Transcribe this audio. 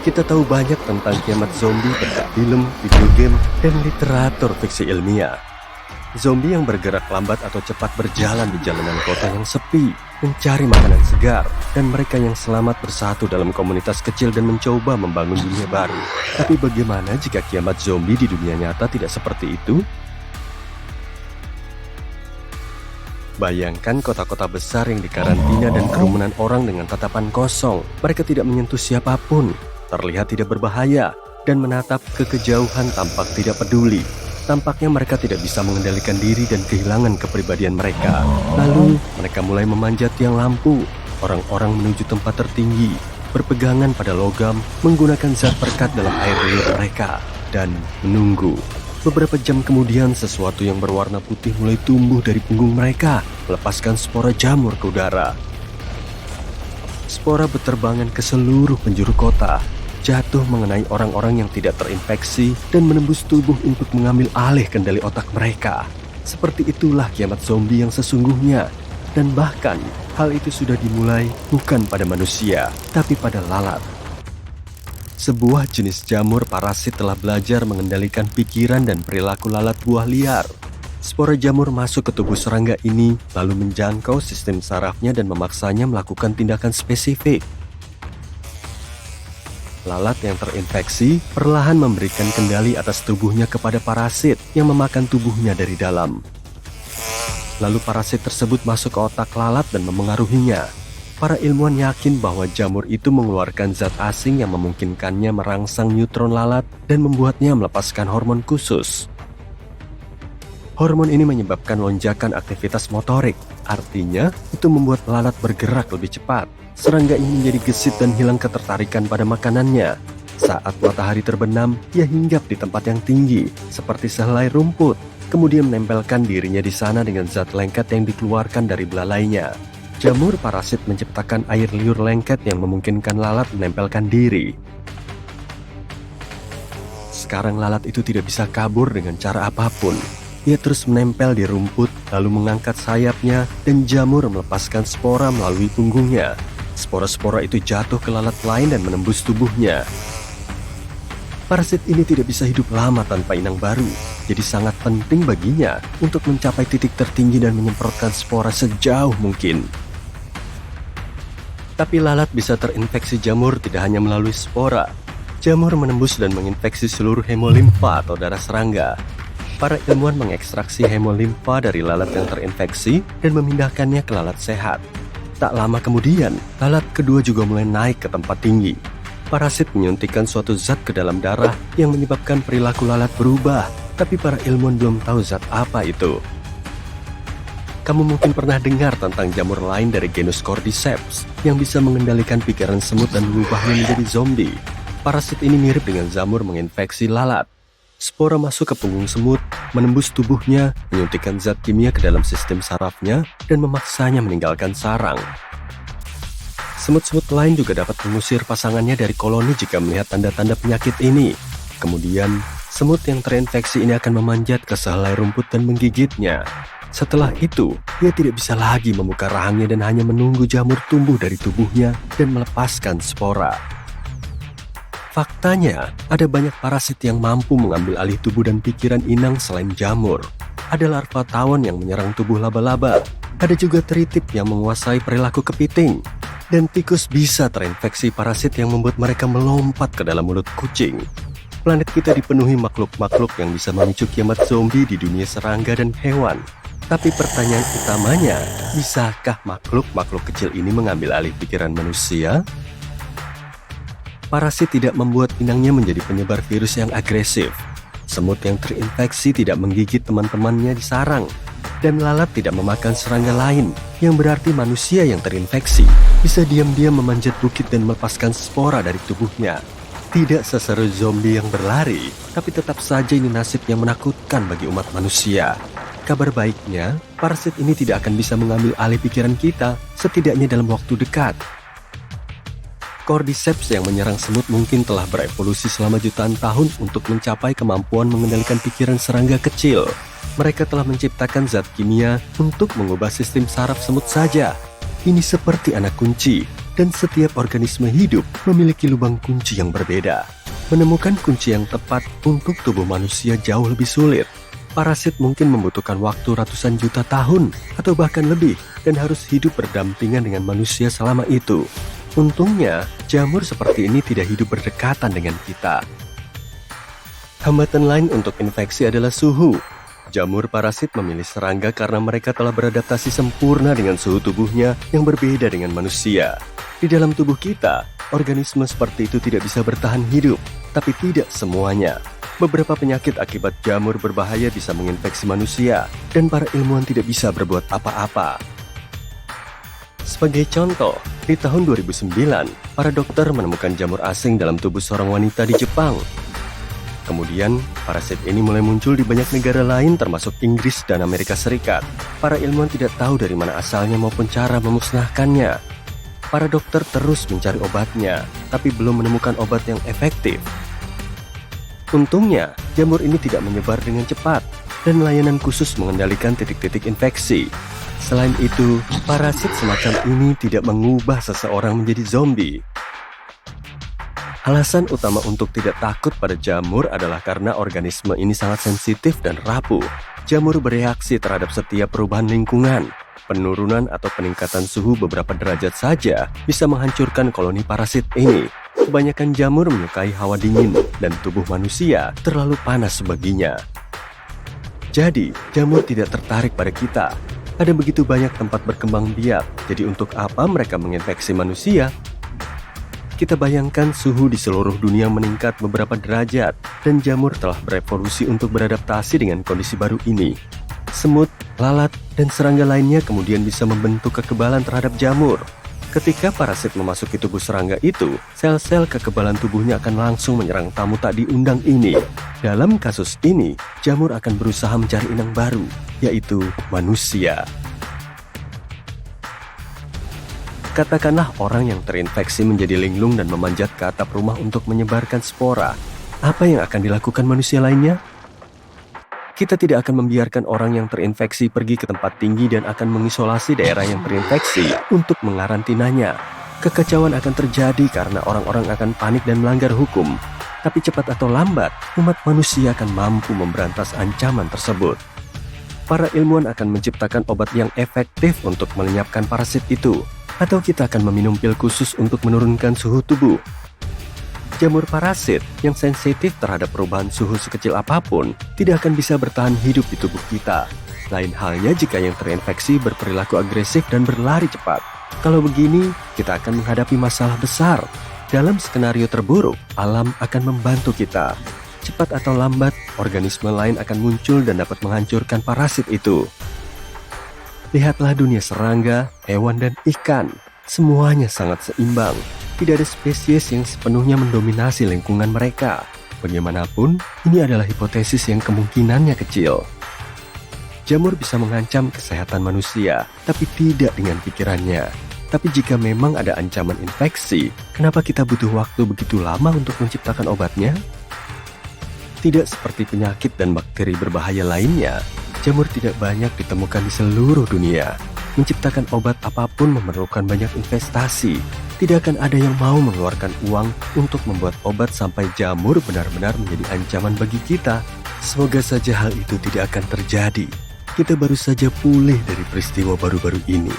Kita tahu banyak tentang kiamat zombie pada film, video game, dan literatur fiksi ilmiah. Zombie yang bergerak lambat atau cepat berjalan di jalanan kota yang sepi, mencari makanan segar, dan mereka yang selamat bersatu dalam komunitas kecil dan mencoba membangun dunia baru. Tapi bagaimana jika kiamat zombie di dunia nyata tidak seperti itu? Bayangkan kota-kota besar yang dikarantina dan kerumunan orang dengan tatapan kosong. Mereka tidak menyentuh siapapun, terlihat tidak berbahaya, dan menatap ke kejauhan tampak tidak peduli. Tampaknya mereka tidak bisa mengendalikan diri dan kehilangan kepribadian mereka. Lalu, mereka mulai memanjat tiang lampu. Orang-orang menuju tempat tertinggi, berpegangan pada logam, menggunakan zat perekat dalam air liur mereka, dan menunggu. Beberapa jam kemudian, sesuatu yang berwarna putih mulai tumbuh dari punggung mereka, melepaskan spora jamur ke udara. Spora berterbangan ke seluruh penjuru kota, jatuh mengenai orang-orang yang tidak terinfeksi dan menembus tubuh untuk mengambil alih kendali otak mereka. Seperti itulah kiamat zombie yang sesungguhnya. Dan bahkan, hal itu sudah dimulai bukan pada manusia, tapi pada lalat. Sebuah jenis jamur parasit telah belajar mengendalikan pikiran dan perilaku lalat buah liar. Spora jamur masuk ke tubuh serangga ini, lalu menjangkau sistem sarafnya dan memaksanya melakukan tindakan spesifik. Lalat yang terinfeksi perlahan memberikan kendali atas tubuhnya kepada parasit yang memakan tubuhnya dari dalam. Lalu parasit tersebut masuk ke otak lalat dan memengaruhinya. Para ilmuwan yakin bahwa jamur itu mengeluarkan zat asing yang memungkinkannya merangsang neutron lalat dan membuatnya melepaskan hormon khusus. Hormon ini menyebabkan lonjakan aktivitas motorik, artinya itu membuat lalat bergerak lebih cepat. Serangga ini menjadi gesit dan hilang ketertarikan pada makanannya. Saat matahari terbenam, ia hinggap di tempat yang tinggi, seperti sehelai rumput, kemudian menempelkan dirinya di sana dengan zat lengket yang dikeluarkan dari belalainya. Jamur parasit menciptakan air liur lengket yang memungkinkan lalat menempelkan diri. Sekarang lalat itu tidak bisa kabur dengan cara apapun. Ia terus menempel di rumput, lalu mengangkat sayapnya, dan jamur melepaskan spora melalui punggungnya. Spora-spora itu jatuh ke lalat lain dan menembus tubuhnya. Parasit ini tidak bisa hidup lama tanpa inang baru, jadi sangat penting baginya untuk mencapai titik tertinggi dan menyemprotkan spora sejauh mungkin. Tapi lalat bisa terinfeksi jamur tidak hanya melalui spora. Jamur menembus dan menginfeksi seluruh hemolimfa atau darah serangga. Para ilmuwan mengekstraksi hemolimfa dari lalat yang terinfeksi dan memindahkannya ke lalat sehat. Tak lama kemudian, lalat kedua juga mulai naik ke tempat tinggi. Parasit menyuntikkan suatu zat ke dalam darah yang menyebabkan perilaku lalat berubah, tapi para ilmuwan belum tahu zat apa itu. Kamu mungkin pernah dengar tentang jamur lain dari genus Cordyceps yang bisa mengendalikan pikiran semut dan mengubahnya menjadi zombie. Parasit ini mirip dengan jamur menginfeksi lalat. Spora masuk ke punggung semut, menembus tubuhnya, menyuntikkan zat kimia ke dalam sistem sarafnya, dan memaksanya meninggalkan sarang. Semut-semut lain juga dapat mengusir pasangannya dari koloni jika melihat tanda-tanda penyakit ini. Kemudian, semut yang terinfeksi ini akan memanjat ke sehelai rumput dan menggigitnya. Setelah itu, ia tidak bisa lagi membuka rahangnya dan hanya menunggu jamur tumbuh dari tubuhnya dan melepaskan spora. Faktanya, ada banyak parasit yang mampu mengambil alih tubuh dan pikiran inang selain jamur. Ada larva tawon yang menyerang tubuh laba-laba. Ada juga teritip yang menguasai perilaku kepiting. Dan tikus bisa terinfeksi parasit yang membuat mereka melompat ke dalam mulut kucing. Planet kita dipenuhi makhluk-makhluk yang bisa memicu kiamat zombie di dunia serangga dan hewan. Tapi pertanyaan utamanya, bisakah makhluk-makhluk kecil ini mengambil alih pikiran manusia? Parasit tidak membuat inangnya menjadi penyebar virus yang agresif. Semut yang terinfeksi tidak menggigit teman-temannya di sarang. Dan lalat tidak memakan serangga lain, yang berarti manusia yang terinfeksi bisa diam-diam memanjat bukit dan melepaskan spora dari tubuhnya. Tidak seseru zombie yang berlari, tapi tetap saja ini nasib yang menakutkan bagi umat manusia. Kabar baiknya, parasit ini tidak akan bisa mengambil alih pikiran kita, setidaknya dalam waktu dekat. Cordyceps yang menyerang semut mungkin telah berevolusi selama jutaan tahun untuk mencapai kemampuan mengendalikan pikiran serangga kecil. Mereka telah menciptakan zat kimia untuk mengubah sistem saraf semut saja. Ini seperti anak kunci. Dan setiap organisme hidup memiliki lubang kunci yang berbeda. Menemukan kunci yang tepat untuk tubuh manusia jauh lebih sulit. Parasit mungkin membutuhkan waktu ratusan juta tahun atau bahkan lebih dan harus hidup berdampingan dengan manusia selama itu. Untungnya, jamur seperti ini tidak hidup berdekatan dengan kita. Hambatan lain untuk infeksi adalah suhu. Jamur parasit memilih serangga karena mereka telah beradaptasi sempurna dengan suhu tubuhnya yang berbeda dengan manusia. Di dalam tubuh kita, organisme seperti itu tidak bisa bertahan hidup, tapi tidak semuanya. Beberapa penyakit akibat jamur berbahaya bisa menginfeksi manusia, dan para ilmuwan tidak bisa berbuat apa-apa. Sebagai contoh, di tahun 2009, para dokter menemukan jamur asing dalam tubuh seorang wanita di Jepang. Kemudian, parasit ini mulai muncul di banyak negara lain termasuk Inggris dan Amerika Serikat. Para ilmuwan tidak tahu dari mana asalnya maupun cara memusnahkannya. Para dokter terus mencari obatnya, tapi belum menemukan obat yang efektif. Untungnya, jamur ini tidak menyebar dengan cepat, dan layanan khusus mengendalikan titik-titik infeksi. Selain itu, parasit semacam ini tidak mengubah seseorang menjadi zombie. Alasan utama untuk tidak takut pada jamur adalah karena organisme ini sangat sensitif dan rapuh. Jamur bereaksi terhadap setiap perubahan lingkungan. Penurunan atau peningkatan suhu beberapa derajat saja bisa menghancurkan koloni parasit ini. Kebanyakan jamur menyukai hawa dingin dan tubuh manusia terlalu panas baginya. Jadi, jamur tidak tertarik pada kita. Ada begitu banyak tempat berkembang biak, jadi untuk apa mereka menginfeksi manusia? Kita bayangkan suhu di seluruh dunia meningkat beberapa derajat, dan jamur telah berevolusi untuk beradaptasi dengan kondisi baru ini. Semut, lalat, dan serangga lainnya kemudian bisa membentuk kekebalan terhadap jamur. Ketika parasit memasuki tubuh serangga itu, sel-sel kekebalan tubuhnya akan langsung menyerang tamu tak diundang ini. Dalam kasus ini, jamur akan berusaha mencari inang baru, yaitu manusia. Katakanlah orang yang terinfeksi menjadi linglung dan memanjat ke atap rumah untuk menyebarkan spora. Apa yang akan dilakukan manusia lainnya? Kita tidak akan membiarkan orang yang terinfeksi pergi ke tempat tinggi dan akan mengisolasi daerah yang terinfeksi untuk mengarantinanya. Kekacauan akan terjadi karena orang-orang akan panik dan melanggar hukum. Tapi cepat atau lambat, umat manusia akan mampu memberantas ancaman tersebut. Para ilmuwan akan menciptakan obat yang efektif untuk melenyapkan parasit itu. Atau kita akan meminum pil khusus untuk menurunkan suhu tubuh. Jamur parasit yang sensitif terhadap perubahan suhu sekecil apapun tidak akan bisa bertahan hidup di tubuh kita. Lain halnya jika yang terinfeksi berperilaku agresif dan berlari cepat. Kalau begini, kita akan menghadapi masalah besar. Dalam skenario terburuk, alam akan membantu kita. Cepat atau lambat, organisme lain akan muncul dan dapat menghancurkan parasit itu. Lihatlah dunia serangga, hewan, dan ikan. Semuanya sangat seimbang. Tidak ada spesies yang sepenuhnya mendominasi lingkungan mereka. Bagaimanapun, ini adalah hipotesis yang kemungkinannya kecil. Jamur bisa mengancam kesehatan manusia, tapi tidak dengan pikirannya. Tapi jika memang ada ancaman infeksi, kenapa kita butuh waktu begitu lama untuk menciptakan obatnya? Tidak seperti penyakit dan bakteri berbahaya lainnya, jamur tidak banyak ditemukan di seluruh dunia. Menciptakan obat apapun memerlukan banyak investasi. Tidak akan ada yang mau mengeluarkan uang untuk membuat obat sampai jamur benar-benar menjadi ancaman bagi kita. Semoga saja hal itu tidak akan terjadi. Kita baru saja pulih dari peristiwa baru-baru ini.